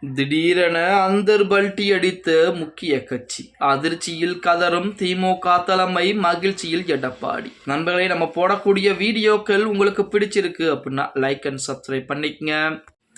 திடீரென அந்தர்பல்டி அடித்த முக்கிய கட்சி. அதிர்ச்சியில் கதறும் திமுக தலைமை, மகிழ்ச்சியில் எடப்பாடி. நண்பர்களே, நம்ம போடக்கூடிய வீடியோக்கள் உங்களுக்கு பிடிச்சிருக்கு அப்படின்னா லைக் அண்ட் சப்ஸ்கிரைப் பண்ணிக்கங்க.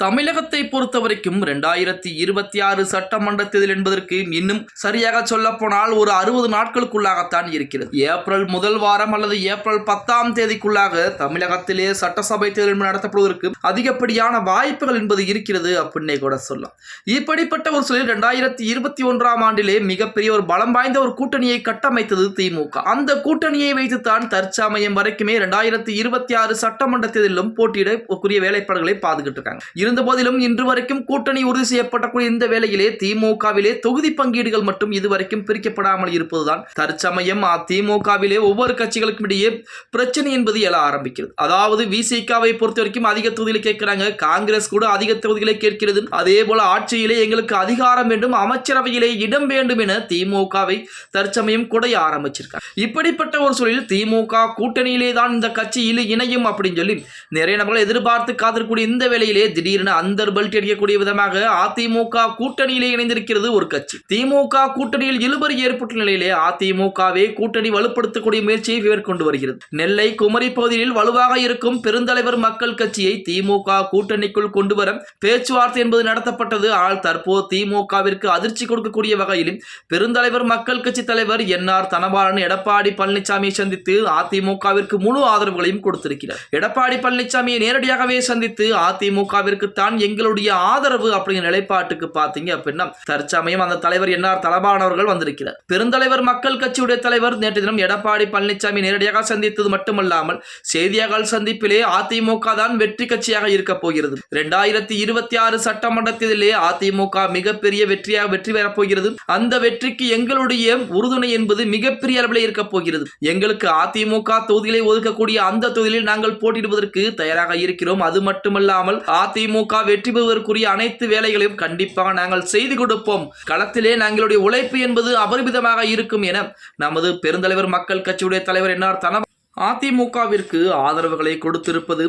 தமிழகத்தை பொறுத்த வரைக்கும் 2026 சட்டமன்ற தேர்தல் என்பதற்கு இன்னும் சரியாக சொல்ல போனால் ஒரு 60 நாட்களுக்குள்ளாகத்தான் இருக்கிறது. ஏப்ரல் முதல் வாரம் அல்லது ஏப்ரல் 10ஆம் தேதிக்குள்ளாக தமிழகத்திலே சட்டசபை தேர்தல் நடத்தப்படுவதற்கு அதிகப்படியான வாய்ப்புகள் என்பது இருக்கிறது அப்படின்னே கூட சொல்லலாம். இப்படிப்பட்ட ஒரு சூழலில் 2021ஆம் ஆண்டிலே மிகப்பெரிய ஒரு பலம் வாய்ந்த ஒரு கூட்டணியை கட்டமைத்தது திமுக. அந்த கூட்டணியை வைத்துத்தான் தற்சமயம் வரைக்குமே 2026 சட்டமன்ற தேர்தலிலும் போட்டியிடக்கூடிய வேலைப்பாடுகளை பார்த்துக்கிட்டு இருக்காங்க. இருந்த போதிலும் இன்று வரைக்கும் கூட்டணி உறுதி செய்யப்படக்கூடிய இந்த வேளையிலே திமுகவிலே தொகுதி பங்கீடுகள் மட்டும் இதுவரைக்கும் பிரிக்கப்படாமல் இருப்பதுதான் தற்சமயம் திமுகவிலே ஒவ்வொரு கட்சிகளுக்கும் இடையே பிரச்சனை என்பது எழ ஆரம்பிக்கிறது. அதாவது விசிகாவை பொறுத்த வரைக்கும் அதிக தொகுதிகளை கேட்கிறாங்க, காங்கிரஸ் கூட அதிக தொகுதிகளை கேட்கிறது. அதே போல ஆட்சியிலே எங்களுக்கு அதிகாரம் வேண்டும், அமைச்சரவையிலே இடம் வேண்டும் என திமுகவை தற்சமயம் குடைய ஆரம்பிச்சிருக்காங்க. இப்படிப்பட்ட ஒரு சூழலில் திமுக கூட்டணியிலே தான் இந்த கட்சியில் இணையும் அப்படின்னு சொல்லி நிறைய நபர்கள் எதிர்பார்த்து காத்திருக்கக்கூடிய இந்த வேளையிலே திடீரென அந்தர்பல்டி அடிக்கக்கூடிய விதமாக அதிமுக கூட்டணியிலே இணைந்திருக்கிறது ஒரு கட்சி. திமுக கூட்டணியில் இழுபறி ஏற்பட்ட நிலையிலே அதிமுகவே கூட்டணி வலுப்படுத்தக்கூடிய முயற்சியை மேற்கொண்டு வருகிறது. நெல்லை குமரி பகுதியில் வலுவாக இருக்கும் பெருந்தலைவர் மக்கள் கட்சியை திமுக கூட்டணிக்குள் கொண்டு வர பேச்சுவார்த்தை என்பது நடத்தப்பட்டது. ஆனால் தற்போது திமுகவிற்கு அதிர்ச்சி கொடுக்கக்கூடிய வகையிலும் பெருந்தலைவர் மக்கள் கட்சி தலைவர் என்.ஆர். தனபாலன் எடப்பாடி பழனிசாமியை சந்தித்து அதிமுகவிற்கு முழு ஆதரவுகளையும் கொடுத்திருக்கிறார். எடப்பாடி பழனிசாமியை நேரடியாகவே சந்தித்து அதிமுகவிற்கு தான் எங்களுடைய ஆதரவு அப்படிங்கிற நிலைப்பாட்டுக்கு பார்த்தீங்க அப்படின்னா தற்சமயம் அந்த தலைவர் என்.ஆர். தனபாலன் அவர்கள் வந்திருக்கிறார். பெருந்தலைவர் மக்கள் கட்சியுடைய தலைவர் நேற்று தினம் எடப்பாடி பழனிசாமி நேரடியாக சந்தித்தது மட்டுமல்லாமல் செய்தியாளர் சந்திப்பிலே அதிமுக தான் வெற்றி கட்சியாக இருக்க போகிறது. 2026 சட்டமன்ற தேர்தலிலே அதிமுக மிகப்பெரிய வெற்றி பெறப் போகிறது. அந்த வெற்றிக்கு எங்களுடைய உறுதுணை என்பது மிகப்பெரிய அளவில் இருக்க போகிறது. எங்களுக்கு அதிமுக தொகுதிகளை ஒதுக்கக்கூடிய அந்த தொகுதியில் நாங்கள் போட்டியிடுவதற்கு தயாராக இருக்கிறோம். அது மட்டுமல்லாமல் அதிமுக வெற்றி பெறுவதற்குரிய அனைத்து வேலைகளையும் கண்டிப்பாக நாங்கள் செய்து கொடுப்போம். களத்திலே நாங்களுடைய உழைப்பு என்பது அபரிமிதமாக இருக்கும் என நமது பெருந்தலைவர் மக்கள் கட்சியுடைய தலைவர் என்.ஆர். தனபாலன் அதிமுகவிற்கு ஆதரவுகளை கொடுத்திருப்பது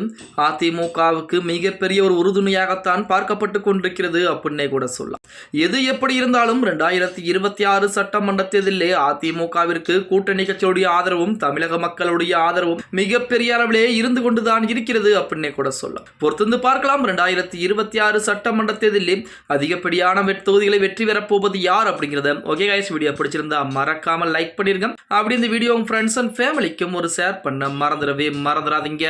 அதிமுகவுக்கு மிகப்பெரிய ஒரு உறுதுணையாகத்தான் பார்க்கப்பட்டு கொண்டிருக்கிறது அப்படின்னே கூட சொல்லலாம். எது எப்படி இருந்தாலும் 2026 சட்டமன்ற தேர்தலிலே அதிமுகவிற்கு கூட்டணி கட்சியுடைய ஆதரவும் தமிழக மக்களுடைய ஆதரவும் மிகப்பெரிய அளவிலே இருந்து கொண்டுதான் இருக்கிறது அப்படின்னே கூட சொல்லலாம். பொறுத்திருந்து பார்க்கலாம். 2026 சட்டமன்ற தேர்தலிலே அதிகப்படியான தொகுதிகளை வெற்றி பெறப் போவது யார் அப்படிங்கிறத. ஓகே கைஸ், வீடியோ பிடிச்சிருந்தா மறக்காமல் லைக் பண்ணிருங்க. அப்படி இந்த வீடியோ உங்க ஃப்ரெண்ட்ஸ் அண்ட் ஃபேமிலிக்கும் ஒரு ஷேர் பண்ண மறந்துடாதீங்க.